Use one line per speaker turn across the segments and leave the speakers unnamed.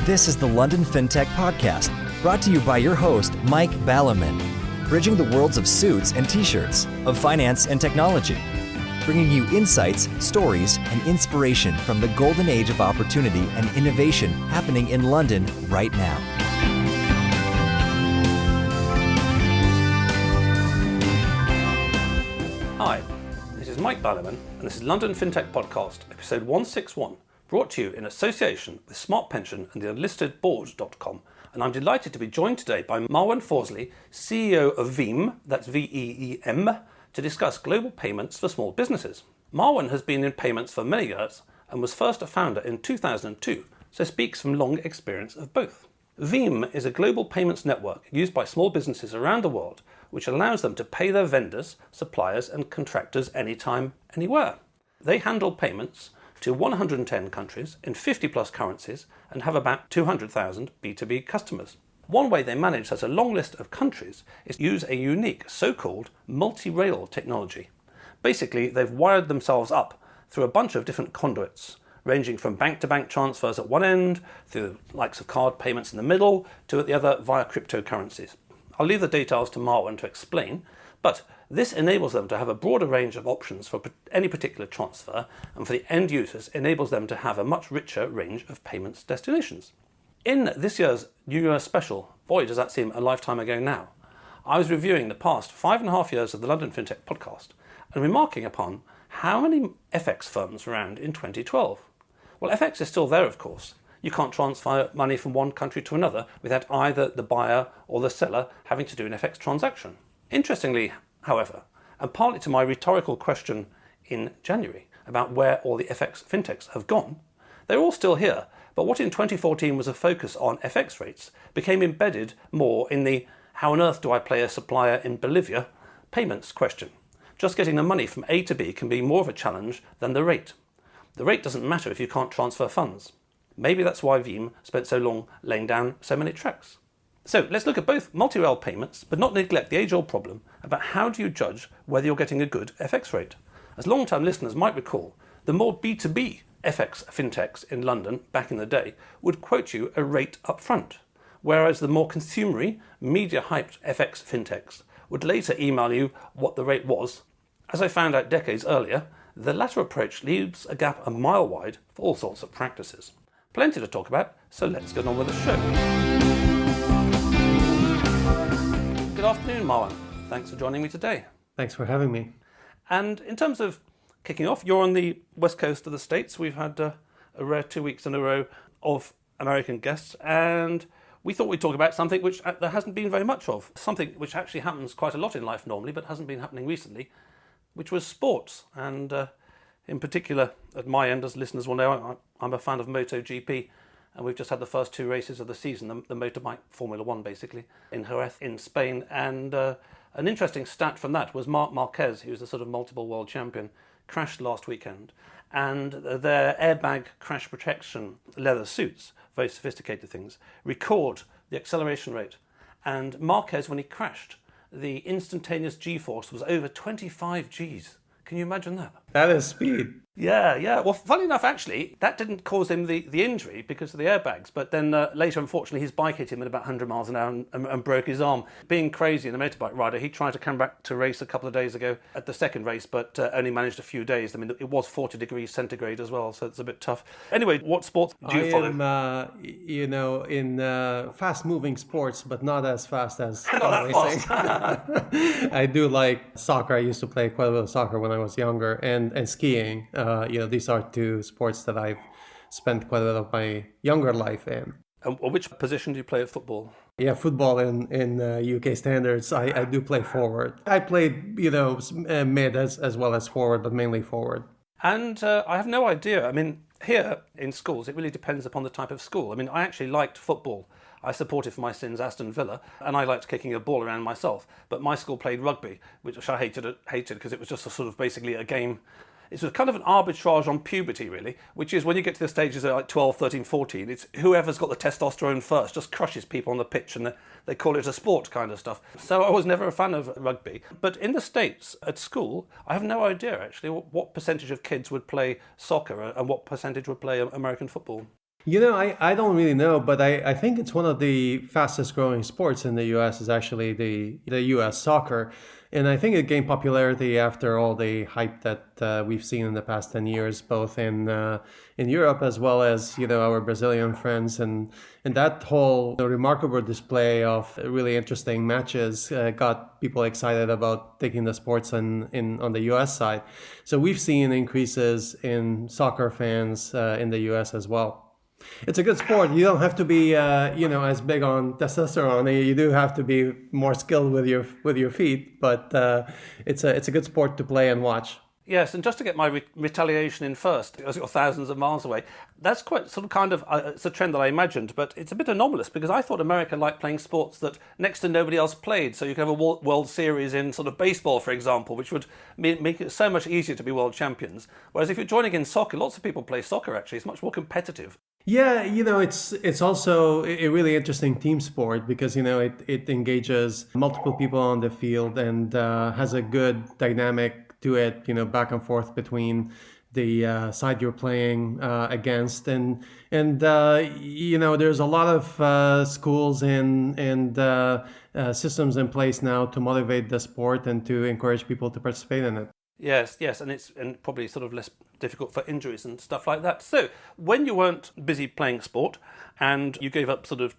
This is the London Fintech Podcast, brought to you by your host, Mike Ballerman, bridging the worlds of suits and t-shirts, of finance and technology, bringing you insights, stories, and inspiration from the golden age of opportunity and innovation happening in London right now.
Hi, this is Mike Ballerman, and this is London Fintech Podcast, episode 161, brought to you in association with Smart Pension and the unlistedboard.com. And I'm delighted to be joined today by Marwan Forzley, CEO of Veem, that's V-E-E-M, to discuss global payments for small businesses. Marwan has been in payments for many years and was first a founder in 2002, so speaks from long experience of both. Veem is a global payments network used by small businesses around the world, which allows them to pay their vendors, suppliers and contractors anytime, anywhere. They handle payments to 110 countries in 50 plus currencies and have about 200,000 B2B customers. One way they manage such a long list of countries is to use a unique so-called multi-rail technology. Basically, they've wired themselves up through a bunch of different conduits, ranging from bank-to-bank transfers at one end, through the likes of card payments in the middle, to at the other via cryptocurrencies. I'll leave the details to Marwan to explain, but this enables them to have a broader range of options for any particular transfer, and for the end users enables them to have a much richer range of payments destinations. In this year's New Year special, boy does that seem a lifetime ago now, I was reviewing the past 5.5 years of the London Fintech Podcast and remarking upon how many FX firms were around in 2012. Well, FX is still there, of course. You can't transfer money from one country to another without either the buyer or the seller having to do an FX transaction. Interestingly, however, and partly to my rhetorical question in January about where all the FX fintechs have gone, they're all still here, but what in 2014 was a focus on FX rates became embedded more in the how on earth do I pay a supplier in Bolivia payments question. Just getting the money from A to B can be more of a challenge than the rate. The rate doesn't matter if you can't transfer funds. Maybe that's why Veem spent so long laying down so many tracks. So let's look at both multi-rail payments, but not neglect the age-old problem about how do you judge whether you're getting a good FX rate. As long-term listeners might recall, the more B2B FX fintechs in London back in the day would quote you a rate up front, whereas the more consumery, media-hyped FX fintechs would later email you what the rate was. As I found out decades earlier, the latter approach leaves a gap a mile wide for all sorts of practices. Plenty to talk about, so let's get on with the show. Good afternoon, Marwan. Thanks for joining me today.
Thanks for having me.
And in terms of kicking off, you're on the west coast of the States. We've had a rare 2 weeks in a row of American guests, and we thought we'd talk about something which there hasn't been very much of, something which actually happens quite a lot in life normally, but hasn't been happening recently, which was sports. And in particular, at my end, as listeners will know, I'm a fan of MotoGP, and we've just had the first two races of the season, the motorbike Formula One, basically, in Jerez, in Spain. And an interesting stat from that was Marc Marquez, who's a sort of multiple world champion, crashed last weekend. And their airbag crash protection leather suits, very sophisticated things, record the acceleration rate. And Marquez, when he crashed, the instantaneous G-force was over 25 Gs. Can you imagine that?
That is speed.
Yeah. Well, funny enough, actually, that didn't cause him the injury because of the airbags. But then later, unfortunately, his bike hit him at about 100 miles an hour and broke his arm. Being crazy and a motorbike rider, he tried to come back to race a couple of days ago at the second race, but only managed a few days. I mean, it was 40 degrees centigrade as well, so it's a bit tough. Anyway, what sports do you follow?
I am, in fast-moving sports, but not as fast as
not
racing.
That fast.
I do like soccer. I used to play quite a bit of soccer when I was younger, and skiing. These are two sports that I've spent quite a bit of my younger life in.
And which position do you play at football?
Yeah, football in UK standards. I do play forward. I played, mid as well as forward, but mainly forward.
And I have no idea. I mean, here in schools, it really depends upon the type of school. I mean, I actually liked football. I supported for my sins Aston Villa, and I liked kicking a ball around myself. But my school played rugby, which I hated because it was just a sort of basically a game. It's a kind of an arbitrage on puberty, really, which is when you get to the stages of like 12, 13, 14, it's whoever's got the testosterone first just crushes people on the pitch, and they call it a sport kind of stuff. So I was never a fan of rugby. But in the States, at school, I have no idea, actually, what percentage of kids would play soccer and what percentage would play American football.
I don't really know, but I think it's one of the fastest growing sports in the US is actually the US soccer. And I think it gained popularity after all the hype that we've seen in the past 10 years, both in Europe as well as, our Brazilian friends. And that whole remarkable display of really interesting matches got people excited about taking the sports on the US side. So we've seen increases in soccer fans in the US as well. It's a good sport. You don't have to be, as big on testosterone. You do have to be more skilled with your feet, but it's a good sport to play and watch.
Yes, and just to get my retaliation in first, as you're thousands of miles away, that's quite sort of kind of, it's a trend that I imagined, but it's a bit anomalous because I thought America liked playing sports that next to nobody else played. So you could have a World Series in sort of baseball, for example, which would make it so much easier to be world champions. Whereas if you're joining in soccer, lots of people play soccer actually. It's much more competitive.
Yeah, it's also a really interesting team sport because it engages multiple people on the field and has a good dynamic to it, back and forth between the side you're playing against, and there's a lot of schools and systems in place now to motivate the sport and to encourage people to participate in it.
Yes, and it's probably sort of less difficult for injuries and stuff like that. So when you weren't busy playing sport and you gave up sort of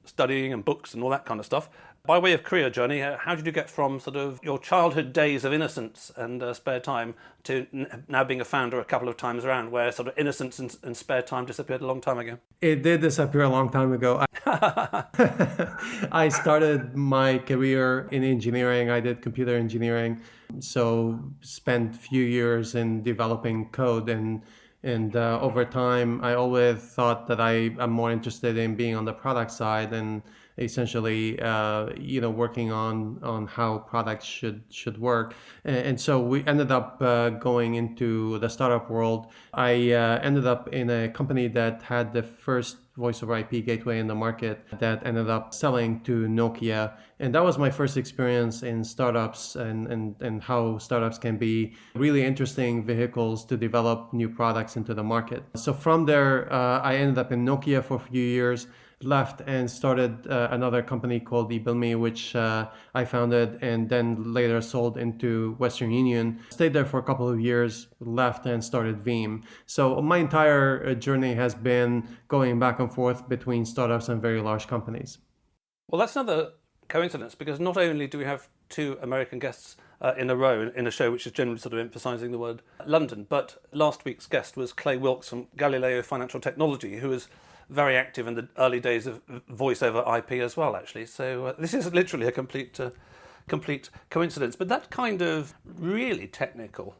studying and books and all that kind of stuff, by way of career journey, how did you get from sort of your childhood days of innocence and spare time to now being a founder a couple of times around, where sort of innocence and spare time disappeared a long time ago?
It did disappear a long time ago. I started my career in engineering. I did computer engineering, so spent a few years in developing code and over time, I always thought that I'm more interested in being on the product side and essentially, working on how products should work. And so we ended up going into the startup world. I ended up in a company that had the first voice over IP gateway in the market that ended up selling to Nokia. And that was my first experience in startups and how startups can be really interesting vehicles to develop new products into the market. So from there, I ended up in Nokia for a few years, left and started another company called eBillme, which I founded and then later sold into Western Union. Stayed there for a couple of years, left and started Veem. So my entire journey has been going back and forth between startups and very large companies.
Well, that's another coincidence because not only do we have two American guests in a row in a show which is generally sort of emphasising the word London, but last week's guest was Clay Wilkes from Galileo Financial Technology, who is very active in the early days of voice over IP as well, actually. So this is literally a complete coincidence. But that kind of really technical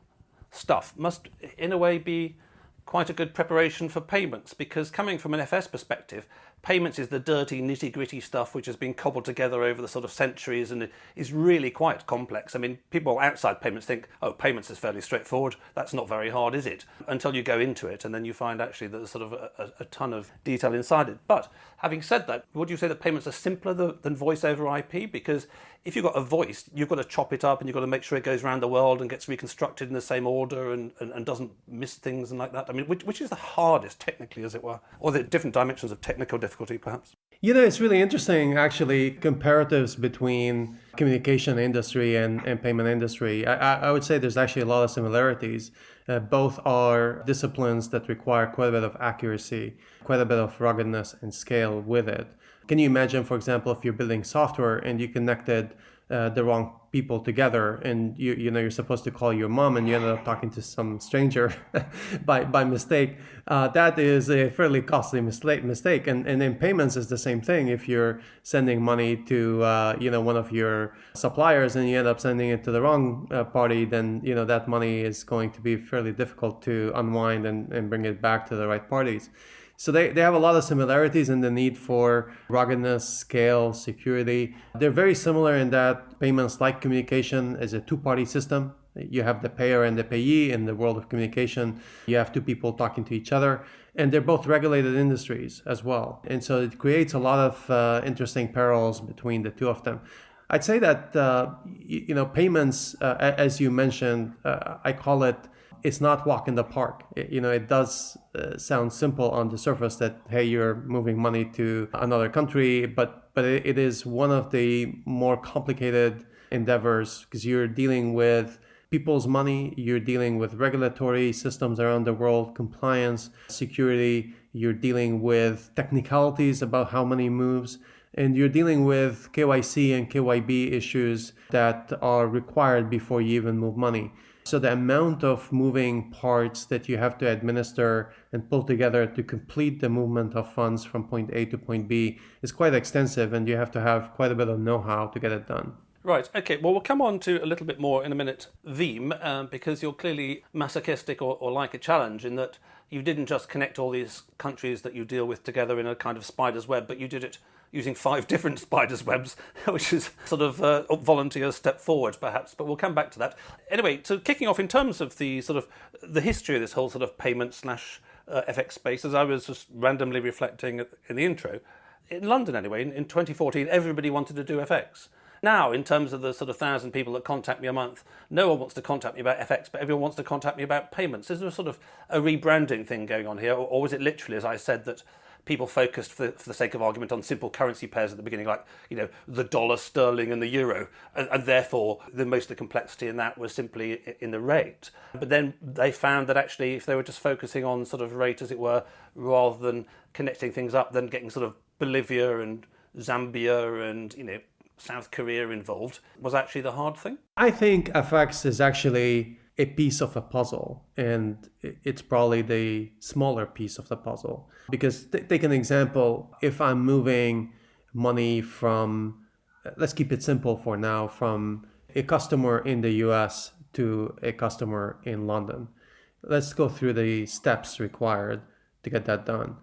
stuff must, in a way, be quite a good preparation for payments, because coming from an FS perspective, payments is the dirty, nitty-gritty stuff which has been cobbled together over the sort of centuries and is really quite complex. I mean, people outside payments think, oh, payments is fairly straightforward. That's not very hard, is it? Until you go into it, and then you find actually there's sort of a ton of detail inside it. But having said that, would you say that payments are simpler than voice over IP? Because if you've got a voice, you've got to chop it up and you've got to make sure it goes around the world and gets reconstructed in the same order and doesn't miss things and like that. I mean, which is the hardest technically, as it were? Or the different dimensions of technical difficulty, perhaps?
It's really interesting, actually, comparatives between communication industry and payment industry. I would say there's actually a lot of similarities. Both are disciplines that require quite a bit of accuracy, quite a bit of ruggedness and scale with it. Can you imagine, for example, if you're building software and you connected the wrong people together and you're supposed to call your mom and you ended up talking to some stranger by mistake, that is a fairly costly mistake. And in payments is the same thing. If you're sending money to one of your suppliers and you end up sending it to the wrong party, then that money is going to be fairly difficult to unwind and bring it back to the right parties. So they have a lot of similarities in the need for ruggedness, scale, security. They're very similar in that payments, like communication, is a two-party system. You have the payer and the payee. In the world of communication, you have two people talking to each other. And they're both regulated industries as well. And so it creates a lot of interesting parallels between the two of them. I'd say that, payments, as you mentioned, I call it, it's not walk in the park. It does sound simple on the surface that, hey, you're moving money to another country, but it is one of the more complicated endeavors because you're dealing with people's money, you're dealing with regulatory systems around the world, compliance, security, you're dealing with technicalities about how money moves, and you're dealing with KYC and KYB issues that are required before you even move money. So the amount of moving parts that you have to administer and pull together to complete the movement of funds from point A to point B is quite extensive, and you have to have quite a bit of know-how to get it done.
Right, okay. Well, we'll come on to a little bit more in a minute, Veem, because you're clearly masochistic or like a challenge in that you didn't just connect all these countries that you deal with together in a kind of spider's web, but you did it using 5 different spider's webs, which is sort of a volunteer step forward, perhaps, but we'll come back to that. Anyway, so kicking off in terms of the sort of the history of this whole sort of payment slash FX space, as I was just randomly reflecting in the intro, in London anyway, in 2014, everybody wanted to do FX. Now, in terms of the sort of 1,000 people that contact me a month, no one wants to contact me about FX, but everyone wants to contact me about payments. Is there a sort of a rebranding thing going on here, or was it literally, as I said, that people focused for the sake of argument on simple currency pairs at the beginning, like, the dollar, sterling and the euro, and therefore most of the complexity in that was simply in the rate. But then they found that actually if they were just focusing on sort of rate, as it were, rather than connecting things up, then getting sort of Bolivia and Zambia and, South Korea involved, was actually the hard thing?
I think FX is actually a piece of a puzzle, and it's probably the smaller piece of the puzzle. Because take an example, if I'm moving money from, let's keep it simple for now, from a customer in the US to a customer in London. Let's go through the steps required to get that done.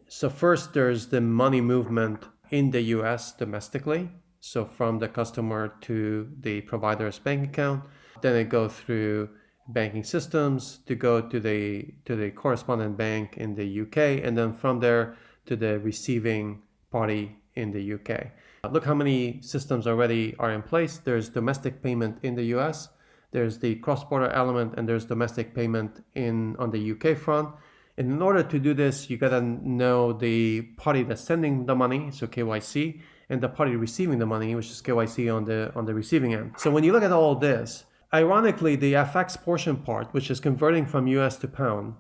So first, there's the money movement in the US domestically. So from the customer to the provider's bank account, then it goes through banking systems to go to the correspondent bank in the UK, and then from there to the receiving party in the UK. Look how many systems already are in place. There's domestic payment in the US, there's the cross-border element, and there's domestic payment on the UK front. And in order to do this, you gotta know the party that's sending the money, so KYC, and the party receiving the money, which is KYC on the receiving end. So when you look at all this, ironically, the FX portion part, which is converting from US to pound,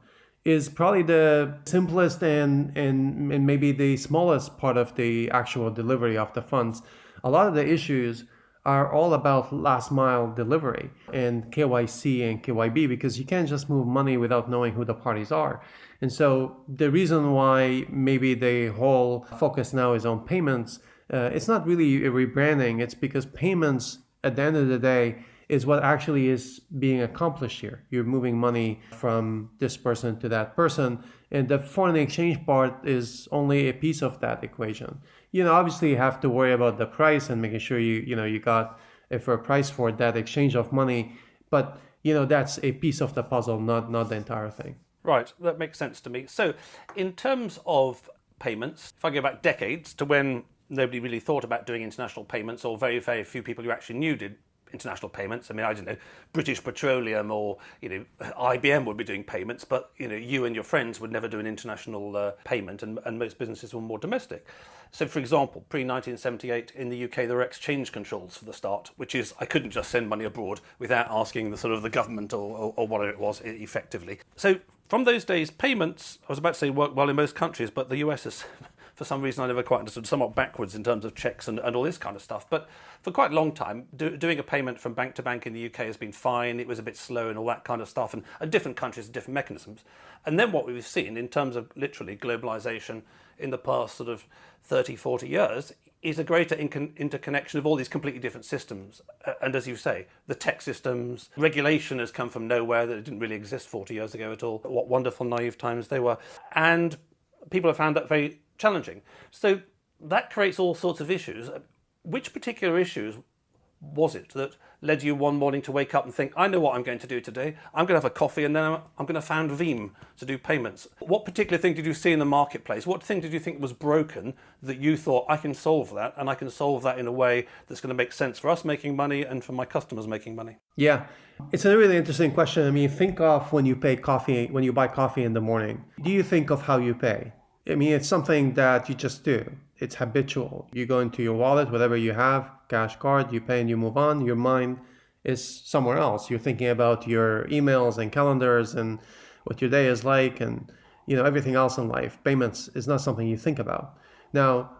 is probably the simplest and maybe the smallest part of the actual delivery of the funds. A lot of the issues are all about last mile delivery and KYC and KYB, because you can't just move money without knowing who the parties are. And so the reason why maybe the whole focus now is on payments, it's not really a rebranding. It's because payments, at the end of the day, is what actually is being accomplished here. You're moving money from this person to that person, and the foreign exchange part is only a piece of that equation. Obviously you have to worry about the price and making sure you got a fair price for that exchange of money, but that's a piece of the puzzle, not the entire thing.
Right, that makes sense to me. So in terms of payments, if I go back decades to when nobody really thought about doing international payments, or very, very few people you actually knew did international payments. I mean, I don't know, British Petroleum or, IBM would be doing payments, but, you and your friends would never do an international payment, and most businesses were more domestic. So, for example, pre-1978 in the UK, there were exchange controls for the start, which is I couldn't just send money abroad without asking the government or whatever it was effectively. So from those days, payments, I was about to say work well in most countries, but the US is, for some reason I never quite understood, somewhat backwards in terms of checks and all this kind of stuff. But for quite a long time, doing a payment from bank to bank in the UK has been fine. It was a bit slow and all that kind of stuff, and different countries have different mechanisms. And then what we've seen in terms of literally globalization in the past sort of 30, 40 years is a greater interconnection of all these completely different systems. And as you say, the tech systems, regulation has come from nowhere, that it didn't really exist 40 years ago at all. What wonderful naive times they were. And people have found that very challenging. So that creates all sorts of issues. Which particular issues was it that led you one morning to wake up and think, I know what I'm going to do today. I'm going to have a coffee and then I'm going to found Veem to do payments. What particular thing did you see in the marketplace? What thing did you think was broken that you thought, I can solve that, and I can solve that in a way that's going to make sense for us making money and for my customers making money?
Yeah, it's a really interesting question. I mean, think of when you buy coffee in the morning. Do you think of how you pay? I mean, it's something that you just do. It's habitual. You go into your wallet, whatever you have, cash card, you pay and you move on. Your mind is somewhere else. You're thinking about your emails and calendars and what your day is like and, everything else in life. Payments is not something you think about. Now,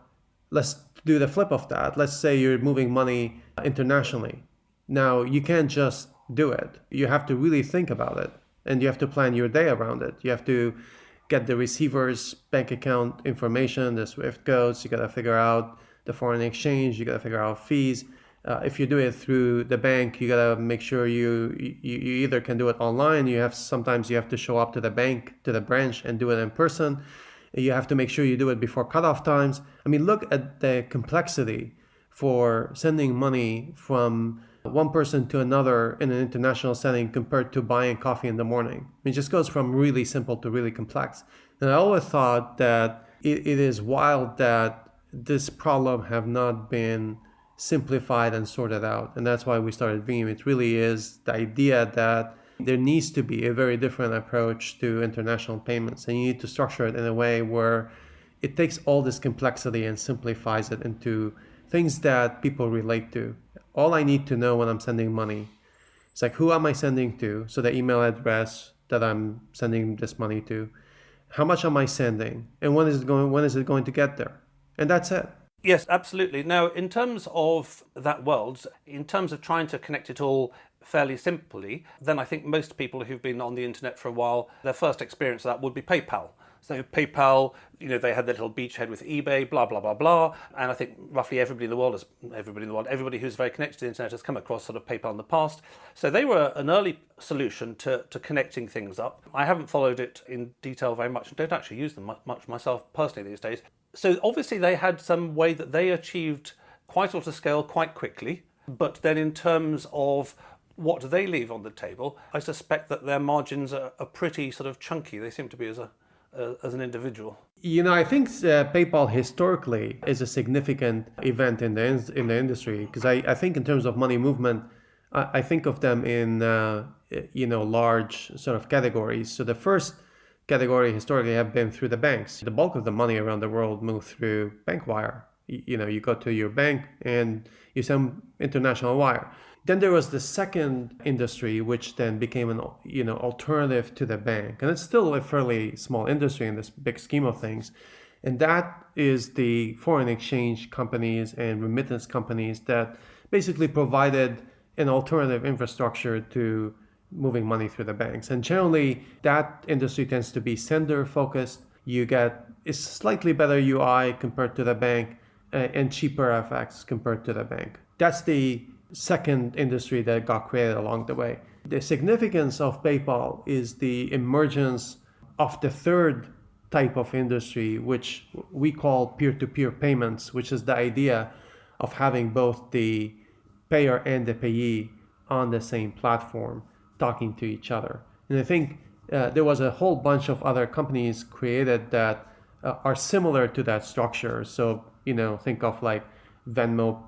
let's do the flip of that. Let's say you're moving money internationally. Now, you can't just do it. You have to really think about it, and you have to plan your day around it. You have to get the receiver's bank account information, the SWIFT codes. You got to figure out the foreign exchange. You got to figure out fees. If you do it through the bank, you got to make sure you either can do it online. Sometimes you have to show up to the bank, to the branch, and do it in person. You have to make sure you do it before cutoff times. I mean, look at the complexity for sending money from one person to another in an international setting compared to buying coffee in the morning. It just goes from really simple to really complex. And I always thought that it is wild that this problem have not been simplified and sorted out. And that's why we started Veem. It really is the idea that there needs to be a very different approach to international payments. And you need to structure it in a way where it takes all this complexity and simplifies it into things that people relate to. All I need to know when I'm sending money, it's like, who am I sending to? So the email address that I'm sending this money to, how much am I sending? And when is it going to get there? And that's it.
Yes, absolutely. Now, in terms of that world, in terms of trying to connect it all fairly simply, then I think most people who've been on the internet for a while, their first experience of that would be PayPal. So PayPal, they had their little beachhead with eBay, blah, blah, blah, blah. And I think roughly everybody who's very connected to the internet has come across sort of PayPal in the past. So they were an early solution to connecting things up. I haven't followed it in detail very much. I don't actually use them much myself personally these days. So obviously they had some way that they achieved quite a lot of scale quite quickly. But then in terms of what they leave on the table, I suspect that their margins are pretty sort of chunky. They seem to be as an individual.
I think PayPal historically is a significant event in the industry, because I think in terms of money movement, I think of them in large sort of categories. So the first category historically have been through the banks. The bulk of the money around the world moved through bank wire. You go to your bank and you send international wire. Then there was the second industry, which then became an alternative to the bank, and it's still a fairly small industry in this big scheme of things, and that is the foreign exchange companies and remittance companies that basically provided an alternative infrastructure to moving money through the banks. And generally, that industry tends to be sender focused. You get a slightly better UI compared to the bank and cheaper FX compared to the bank. That's the second industry that got created along the way. The significance of PayPal is the emergence of the third type of industry, which we call peer-to-peer payments, which is the idea of having both the payer and the payee on the same platform talking to each other. And I think there was a whole bunch of other companies created that are similar to that structure. So, think of like Venmo,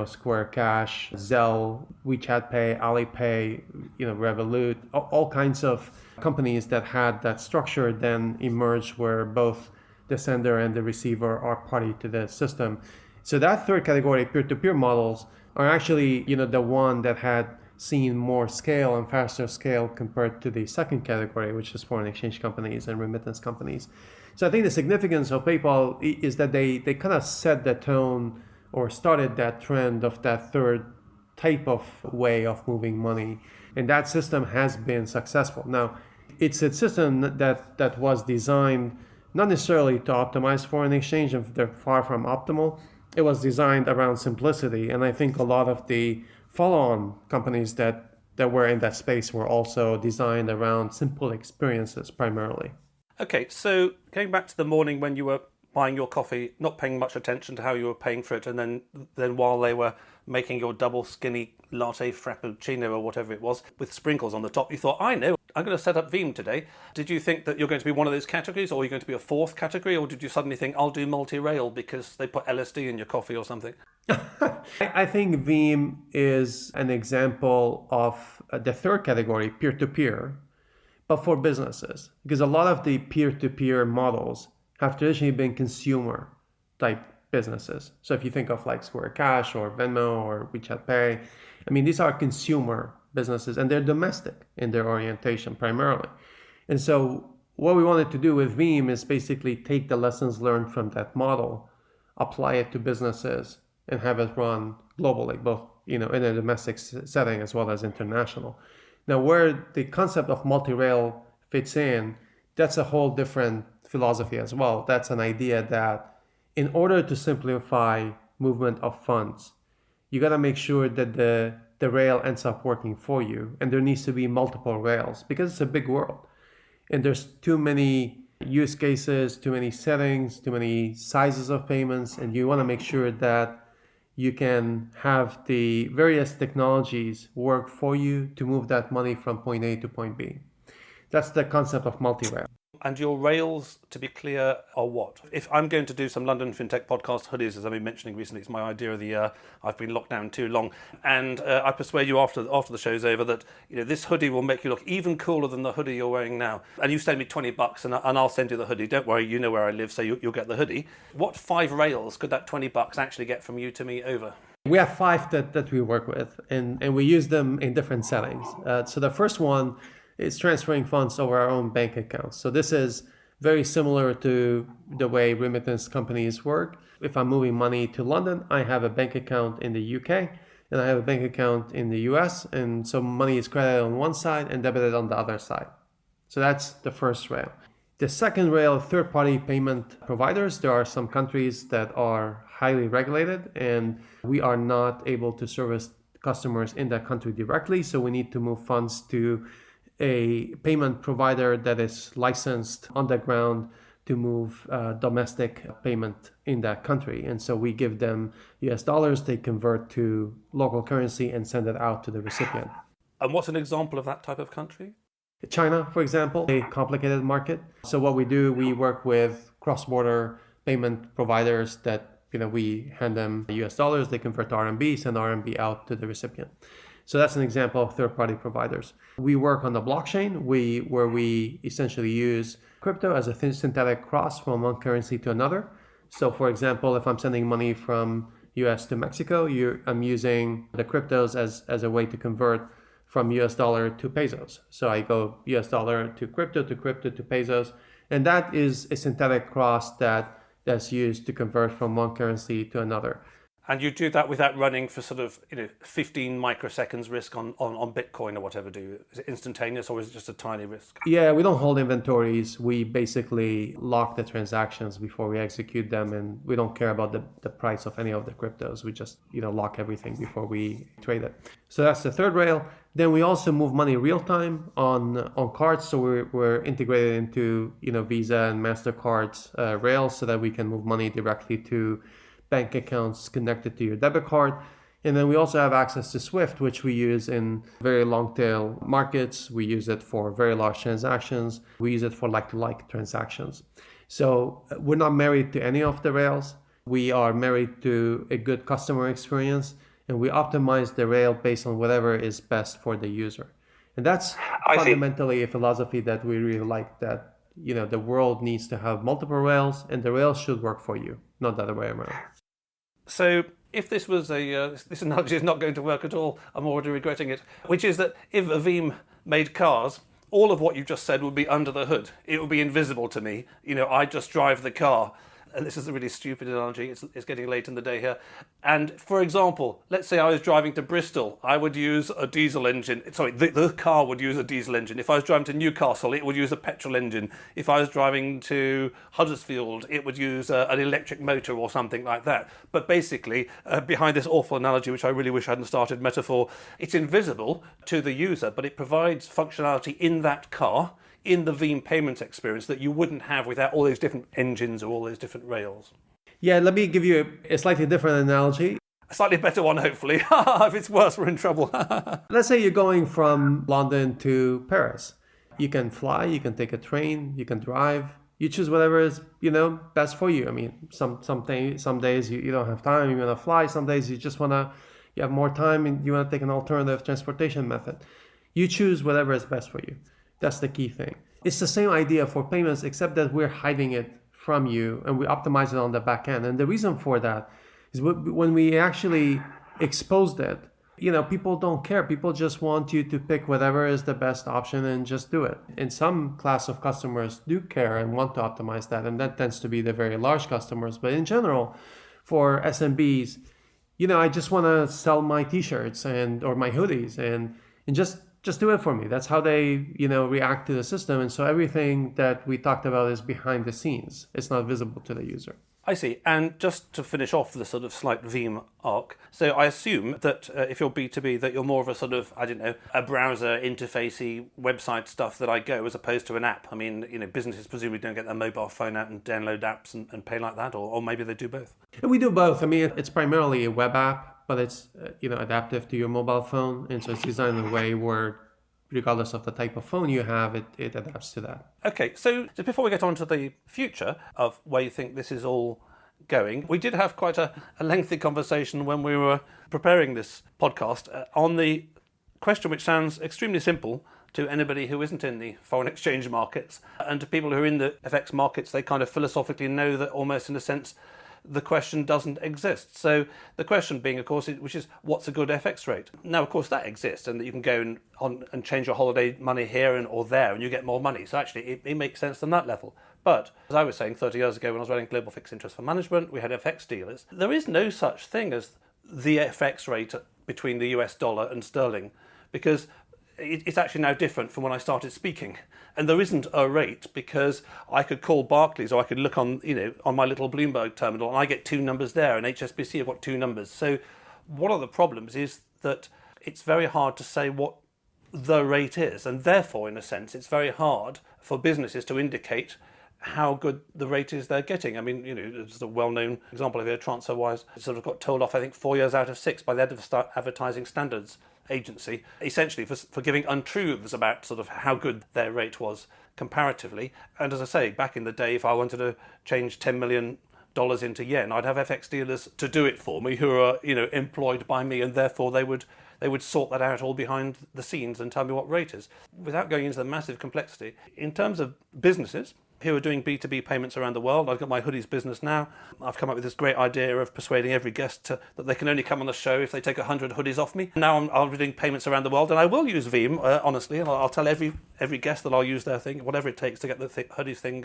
Square Cash, Zelle, WeChat Pay, Alipay, Revolut, all kinds of companies that had that structure then emerged where both the sender and the receiver are party to the system. So that third category, peer-to-peer models, are actually, the one that had seen more scale and faster scale compared to the second category, which is foreign exchange companies and remittance companies. So I think the significance of PayPal is that they kind of set the tone or started that trend of that third type of way of moving money. And that system has been successful. Now, it's a system that was designed not necessarily to optimize foreign exchange, and they're far from optimal. It was designed around simplicity. And I think a lot of the follow-on companies that were in that space were also designed around simple experiences primarily.
Okay, so going back to the morning when you were buying your coffee, not paying much attention to how you were paying for it, and then while they were making your double skinny latte frappuccino or whatever it was with sprinkles on the top, you thought, I know, I'm going to set up Veem today. Did you think that you're going to be one of those categories, or are you going to be a fourth category, or did you suddenly think, I'll do multi-rail because they put LSD in your coffee or something?
I think Veem is an example of the third category, peer-to-peer, but for businesses. Because a lot of the peer-to-peer models have traditionally been consumer-type businesses. So if you think of like Square Cash or Venmo or WeChat Pay, I mean, these are consumer businesses and they're domestic in their orientation primarily. And so what we wanted to do with Veem is basically take the lessons learned from that model, apply it to businesses, and have it run globally, both in a domestic setting as well as international. Now, where the concept of multi-rail fits in, that's a whole different philosophy as well. That's an idea that in order to simplify movement of funds, you got to make sure that the rail ends up working for you, and there needs to be multiple rails because it's a big world, and there's too many use cases, too many settings, too many sizes of payments, and you want to make sure that you can have the various technologies work for you to move that money from point A to point B. That's the concept of multi-rail.
And your rails, to be clear, are what? If I'm going to do some London FinTech podcast hoodies, as I've been mentioning recently, it's my idea of the year. I've been locked down too long. And I persuade you after the show's over that this hoodie will make you look even cooler than the hoodie you're wearing now. And you send me $20 and I'll send you the hoodie. Don't worry, you know where I live, so you'll get the hoodie. What 5 rails could that $20 actually get from you to me over?
We have 5 that we work with, and we use them in different settings. So the first one is transferring funds over our own bank accounts. So this is very similar to the way remittance companies work. If I'm moving money to London, I have a bank account in the UK and I have a bank account in the US. And so money is credited on one side and debited on the other side. So that's the first rail. The second rail, third-party payment providers. There are some countries that are highly regulated and we are not able to service customers in that country directly. So we need to move funds to a payment provider that is licensed on the ground to move domestic payment in that country. And so we give them US dollars, they convert to local currency and send it out to the recipient.
And what's an example of that type of country?
China, for example, a complicated market. So what we do, we work with cross-border payment providers that we hand them US dollars, they convert to RMB, send RMB out to the recipient. So that's an example of third-party providers. We work on the blockchain, where we essentially use crypto as a synthetic cross from one currency to another. So for example, if I'm sending money from US to Mexico, I'm using the cryptos as a way to convert from US dollar to pesos. So I go US dollar to crypto to pesos. And that is a synthetic cross that's used to convert from one currency to another.
And you do that without running for sort of 15 microseconds risk on Bitcoin or whatever, do you? Is it instantaneous or is it just a tiny risk?
Yeah, we don't hold inventories. We basically lock the transactions before we execute them, and we don't care about the price of any of the cryptos. We just lock everything before we trade it. So that's the third rail. Then we also move money real time on cards. So we're integrated into Visa and MasterCard's rails so that we can move money directly to bank accounts connected to your debit card. And then we also have access to SWIFT, which we use in very long tail markets. We use it for very large transactions. We use it for like-to-like transactions. So we're not married to any of the rails. We are married to a good customer experience, and we optimize the rail based on whatever is best for the user. And that's fundamentally a philosophy that we really like, that the world needs to have multiple rails, and the rails should work for you, not the other way around.
So if this was this analogy is not going to work at all, I'm already regretting it, which is that if Veem made cars, all of what you just said would be under the hood. It would be invisible to me. I just drive the car. And this is a really stupid analogy. It's getting late in the day here. And for example, let's say I was driving to Bristol. I would use a diesel engine. Sorry, the car would use a diesel engine. If I was driving to Newcastle, it would use a petrol engine. If I was driving to Huddersfield, it would use an electric motor or something like that. But basically, behind this awful analogy, which I really wish I hadn't started, metaphor, it's invisible to the user, but it provides functionality in that car. in the Veem payments experience that you wouldn't have without all those different engines or all those different rails?
Yeah, let me give you a slightly different analogy.
A slightly better one, hopefully. If it's worse, we're in trouble.
Let's say you're going from London to Paris. You can fly, you can take a train, you can drive. You choose whatever is, best for you. I mean, some days you don't have time, you want to fly. Some days you have more time and you want to take an alternative transportation method. You choose whatever is best for you. That's the key thing. It's the same idea for payments, except that we're hiding it from you and we optimize it on the back end. And the reason for that is when we actually exposed it, people don't care. People just want you to pick whatever is the best option and just do it. And some class of customers do care and want to optimize that. And that tends to be the very large customers. But in general, for SMBs, I just want to sell my t-shirts or my hoodies and just do it for me. That's how they, react to the system. And so everything that we talked about is behind the scenes. It's not visible to the user.
I see. And just to finish off the sort of slight Veem arc, so I assume that if you're B2B, that you're more of a sort of, a browser interfacey website stuff that I go as opposed to an app. I mean, businesses presumably don't get their mobile phone out and download apps and pay like that, or maybe they do both.
We do both. I mean, it's primarily a web app, but it's, adaptive to your mobile phone. And so it's designed in a way where regardless of the type of phone you have, it adapts to that.
Okay, so just before we get on to the future of where you think this is all going, we did have quite a lengthy conversation when we were preparing this podcast on the question which sounds extremely simple to anybody who isn't in the foreign exchange markets, and to people who are in the FX markets, they kind of philosophically know that almost in a sense the question doesn't exist. So the question being, of course, which is what's a good FX rate? Now, of course, that exists, and that you can go and change your holiday money here or there, and you get more money. So actually, it makes sense on that level. But as I was saying 30 years ago when I was running Global Fixed Interest for Management, we had FX dealers. There is no such thing as the FX rate between the US dollar and sterling, because it's actually now different from when I started speaking. And there isn't a rate, because I could call Barclays or I could look on my little Bloomberg terminal and I get two numbers there, and HSBC have got two numbers. So one of the problems is that it's very hard to say what the rate is, and therefore, in a sense, it's very hard for businesses to indicate how good the rate is they're getting. I mean, it's a well-known example of here, TransferWise sort of got told off, I think, 4 years out of 6 by the Advertising Standards Agency, essentially for giving untruths about sort of how good their rate was comparatively. And as I say, back in the day, if I wanted to change $10 million into yen, I'd have FX dealers to do it for me who are, employed by me, and therefore they would sort that out all behind the scenes and tell me what rate is. Without going into the massive complexity, in terms of businesses who are doing B2B payments around the world, I've got my hoodies business now. I've come up with this great idea of persuading every guest that they can only come on the show if they take 100 hoodies off me. Now I'll be doing payments around the world, and I will use Veem, honestly, and I'll tell every guest that I'll use their thing, whatever it takes to get the hoodies thing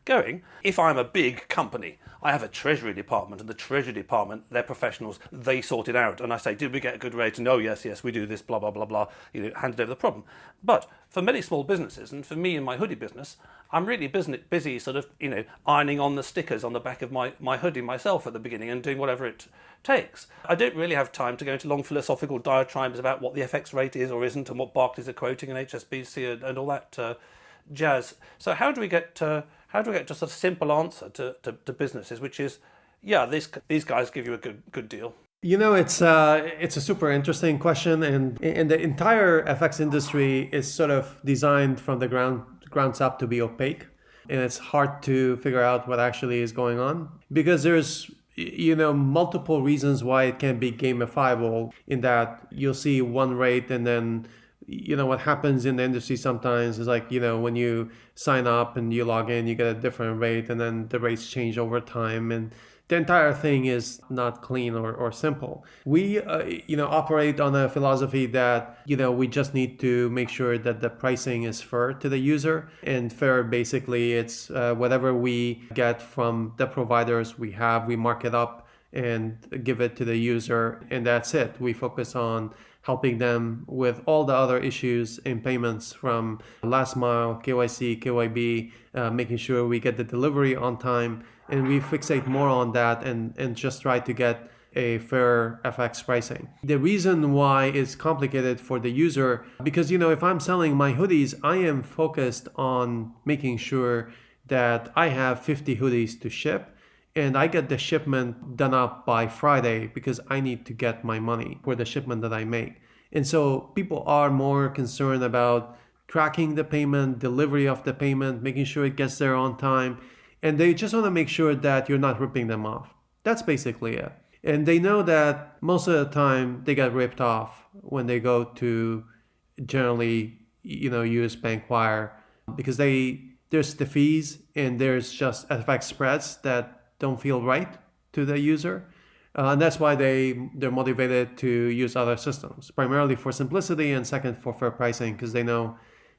going. If I'm a big company, I have a treasury department, and the treasury department, they're professionals, they sort it out. And I say, did we get a good rate? And oh, yes, we do this, blah, blah, blah, blah, handed over the problem. But for many small businesses, and for me in my hoodie business, I'm really busy sort of, ironing on the stickers on the back of my hoodie myself at the beginning and doing whatever it takes. I don't really have time to go into long philosophical diatribes about what the FX rate is or isn't, and what Barclays are quoting and HSBC and all that jazz. So how do we get just a simple answer to businesses, which is, yeah, these guys give you a good deal?
It's a super interesting question, and the entire FX industry is sort of designed from the grounds up to be opaque, and it's hard to figure out what actually is going on, because there's multiple reasons why it can be gamifiable, in that you'll see one rate, and then what happens in the industry sometimes is like, when you sign up and you log in, you get a different rate, and then the rates change over time, and the entire thing is not clean or simple. We, operate on a philosophy that, we just need to make sure that the pricing is fair to the user. And fair, basically, it's whatever we get from the providers we mark it up and give it to the user, and that's it. We focus on helping them with all the other issues in payments, from last mile, KYC, KYB, making sure we get the delivery on time. And we fixate more on that and just try to get a fair FX pricing. The reason why it's complicated for the user, because if I'm selling my hoodies, I am focused on making sure that I have 50 hoodies to ship and I get the shipment done up by Friday because I need to get my money for the shipment that I make. And so people are more concerned about tracking the payment, delivery of the payment, making sure it gets there on time. And they just want to make sure that you're not ripping them off. That's basically it. And they know that most of the time they get ripped off when they go to generally, US bank wire, because there's the fees and there's just FX spreads that don't feel right to the user. And that's why they're motivated to use other systems, primarily for simplicity and second for fair pricing, because they know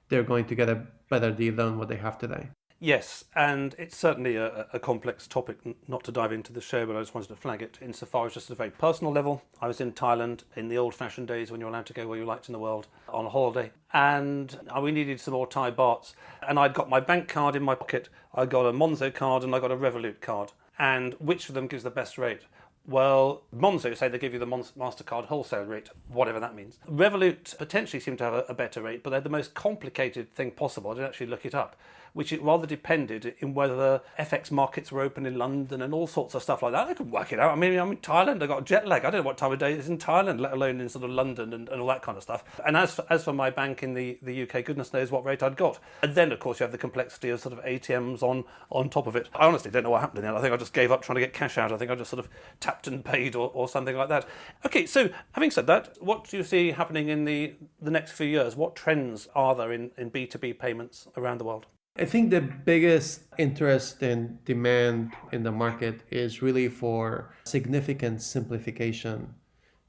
they're going to get a better deal than what they have today.
Yes, and it's certainly a complex topic not to dive into the show, but I just wanted to flag it insofar as just at a very personal level. I was in Thailand in the old-fashioned days when you were allowed to go where you liked in the world on a holiday, and we needed some more Thai bahts, and I'd got my bank card in my pocket, I got a Monzo card, and I got a Revolut card. And which of them gives the best rate? Well, Monzo say they give you the MasterCard wholesale rate, whatever that means. Revolut potentially seem to have a better rate, but they're the most complicated thing possible. I didn't actually look it up, which it rather depended in whether FX markets were open in London and all sorts of stuff like that. I could work it out. I mean, I'm in Thailand, I got jet lag. I don't know what time of day it is in Thailand, let alone in sort of London and all that kind of stuff. And as for my bank in the UK, goodness knows what rate I'd got. And then, of course, you have the complexity of sort of ATMs on top of it. I honestly don't know what happened in that. I think I just gave up trying to get cash out. I think I just sort of tapped and paid or something like that. Okay, so having said that, what do you see happening in the next few years? What trends are there in B2B payments around the world?
I think the biggest interest and demand in the market is really for significant simplification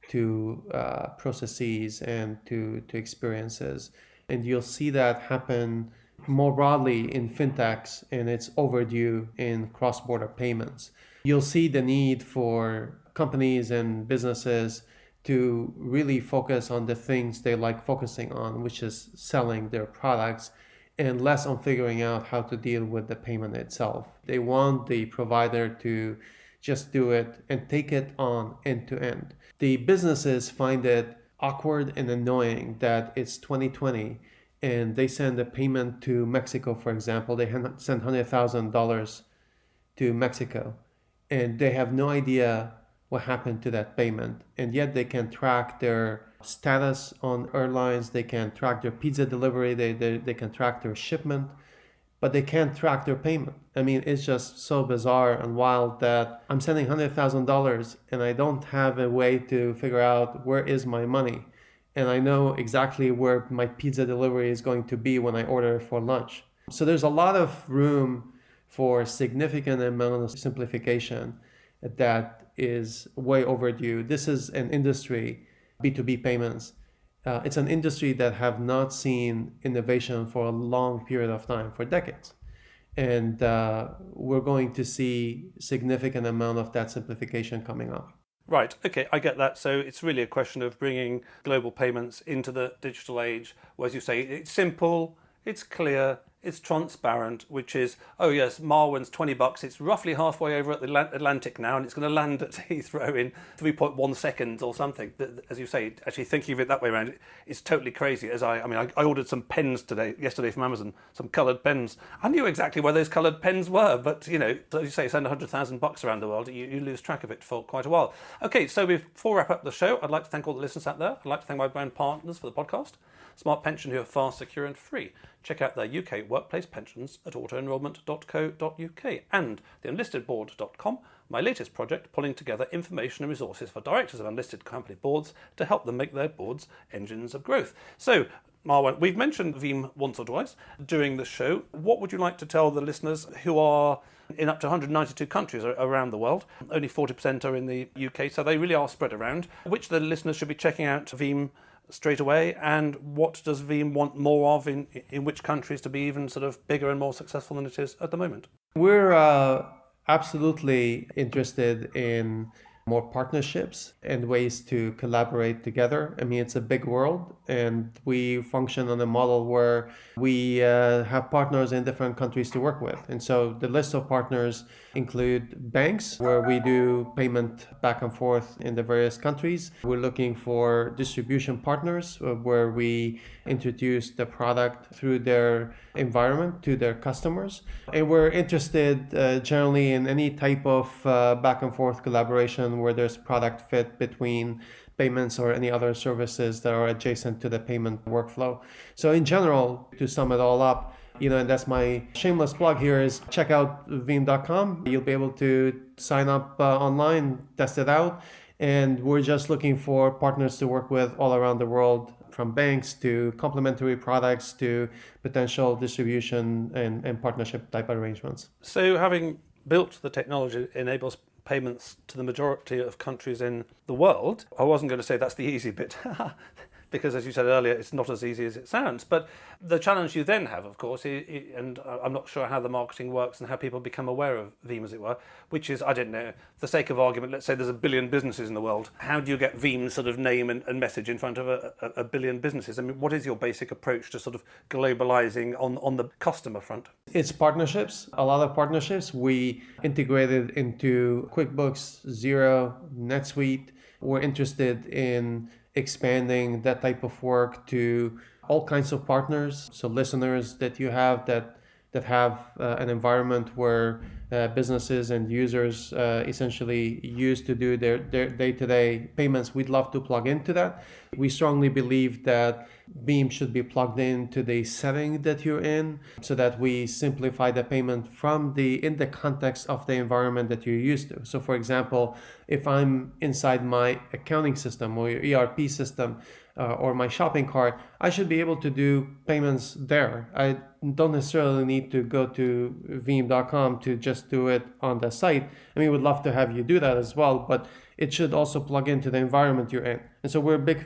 to processes and to experiences. And you'll see that happen more broadly in Fintechs, and it's overdue in cross-border payments. You'll see the need for companies and businesses to really focus on the things they like focusing on, which is selling their products, and less on figuring out how to deal with the payment itself. They want the provider to just do it and take it on end to end. The businesses find it awkward and annoying that it's 2020 and they send a payment to Mexico, for example. They send $100,000 to Mexico and they have no idea what happened to that payment. And yet they can track their status on airlines, they can track their pizza delivery, they can track their shipment, but they can't track their payment. I mean, it's just so bizarre and wild that I'm sending $100,000 and I don't have a way to figure out where is my money. And I know exactly where my pizza delivery is going to be when I order for lunch. So there's a lot of room for significant amount of simplification that is way overdue. This is an industry, B2B payments. It's an industry that have not seen innovation for a long period of time, for decades. And we're going to see significant amount of that simplification coming up.
Right, okay, I get that. So it's really a question of bringing global payments into the digital age, where, as you say, it's simple, it's clear, it's transparent, which is, oh yes, Marwan's $20. It's roughly halfway over at the Atlantic now, and it's going to land at Heathrow in 3.1 seconds or something. As you say, actually thinking of it that way around, it's totally crazy. I ordered some pens yesterday from Amazon, some coloured pens. I knew exactly where those coloured pens were, but as you say, send $100,000 around the world, you lose track of it for quite a while. Okay, so before we wrap up the show, I'd like to thank all the listeners out there. I'd like to thank my brand partners for the podcast. Smart Pension, who are fast, secure and free. Check out their UK workplace pensions at autoenrolment.co.uk and theunlistedboard.com, my latest project pulling together information and resources for directors of unlisted company boards to help them make their boards engines of growth. So, Marwan, we've mentioned Veem once or twice during the show. What would you like to tell the listeners who are in up to 192 countries around the world? Only 40% are in the UK, so they really are spread around. Which the listeners should be checking out Veem straight away, and what does Veem want more of in which countries to be even sort of bigger and more successful than it is at the moment?
We're absolutely interested in more partnerships and ways to collaborate together. I mean, it's a big world, and we function on a model where we have partners in different countries to work with. And so the list of partners include banks, where we do payment back and forth in the various countries. We're looking for distribution partners, where we introduce the product through their environment to their customers. And we're interested generally in any type of back and forth collaboration where there's product fit between payments or any other services that are adjacent to the payment workflow. So in general, to sum it all up, and that's my shameless plug here, is check out Veem.com. You'll be able to sign up online, test it out. And we're just looking for partners to work with all around the world, from banks to complementary products to potential distribution and partnership type arrangements.
So having built the technology that enables payments to the majority of countries in the world, I wasn't going to say that's the easy bit, because as you said earlier, it's not as easy as it sounds. But the challenge you then have, of course, and I'm not sure how the marketing works and how people become aware of Veem, as it were, which is, I don't know, for the sake of argument, let's say there's 1 billion businesses in the world. How do you get Veem's sort of name and message in front of a billion businesses? I mean, what is your basic approach to sort of globalizing on the customer front?
It's partnerships, a lot of partnerships. We integrated into QuickBooks, Xero, NetSuite. We're interested in expanding that type of work to all kinds of partners. So listeners that you have that have an environment where businesses and users essentially use to do their day-to-day payments, we'd love to plug into that. We strongly believe that Veem should be plugged into the setting that you're in, so that we simplify the payment in the context of the environment that you're used to. So for example, if I'm inside my accounting system or your ERP system or my shopping cart, I should be able to do payments there. I don't necessarily need to go to Veem.com to just do it on the site. I mean, we'd love to have you do that as well, but it should also plug into the environment you're in. And so we're big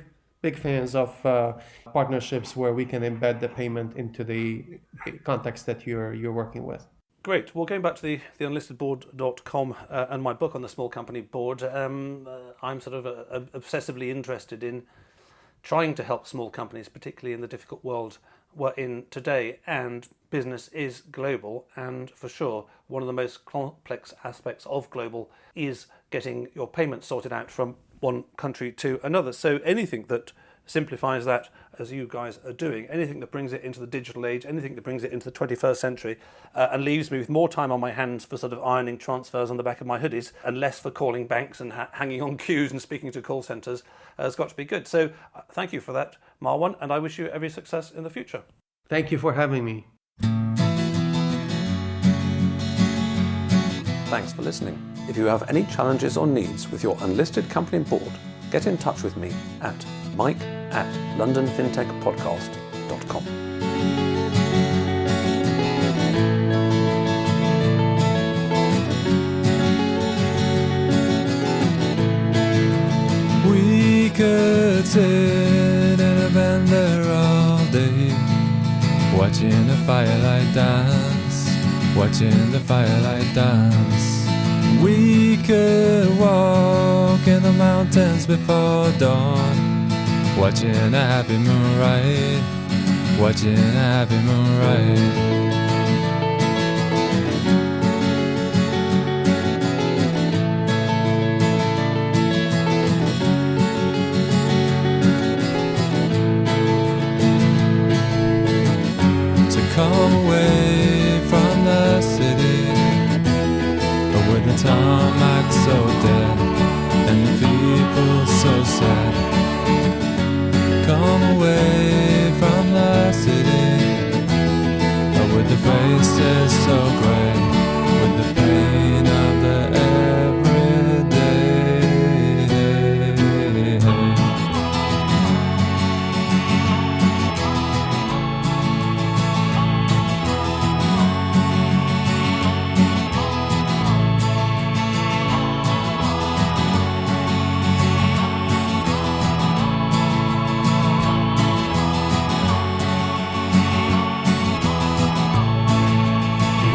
fans of partnerships where we can embed the payment into the context that you're working with.
Great. Well, going back to the unlistedboard.com and my book on the small company board, I'm sort of obsessively interested in trying to help small companies, particularly in the difficult world we're in today. And business is global, and for sure, one of the most complex aspects of global is getting your payments sorted out from one country to another. So anything that simplifies that, as you guys are doing, anything that brings it into the digital age, anything that brings it into the 21st century and leaves me with more time on my hands for sort of ironing transfers on the back of my hoodies and less for calling banks and hanging on queues and speaking to call centres, has got to be good. So thank you for that, Marwan, and I wish you every success in the future.
Thank you for having me.
Thanks for listening. If you have any challenges or needs with your unlisted company board, get in touch with me at mike@londonfintechpodcast.com.
We could sit in a bender all day, watching the firelight dance, watching the firelight dance. We could walk in the mountains before dawn, watching a happy moonrise, watching a happy moonrise. So come away from the city, with the tarmac so dead and the people so sad. Come away from the city, with the faces so grey, with the pain of the everyday.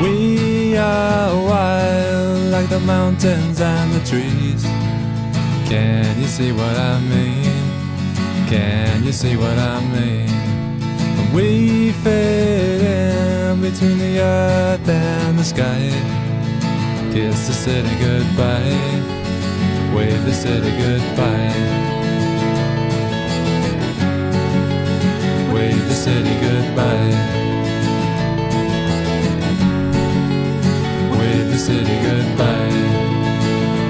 We are wild like the mountains and the trees. Can you see what I mean? Can you see what I mean? When we fade in between the earth and the sky, kiss the city goodbye, wave the city goodbye, wave the city goodbye, wave the city goodbye.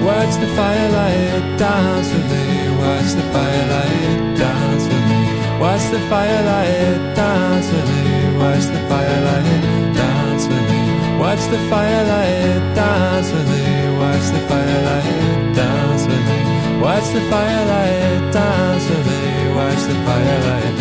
Watch the firelight dance with me, watch the firelight dance with me, watch the firelight dance with me, watch the firelight dance with me, watch the firelight dance with me, watch the firelight dance with me, watch the firelight dance with me, watch the firelight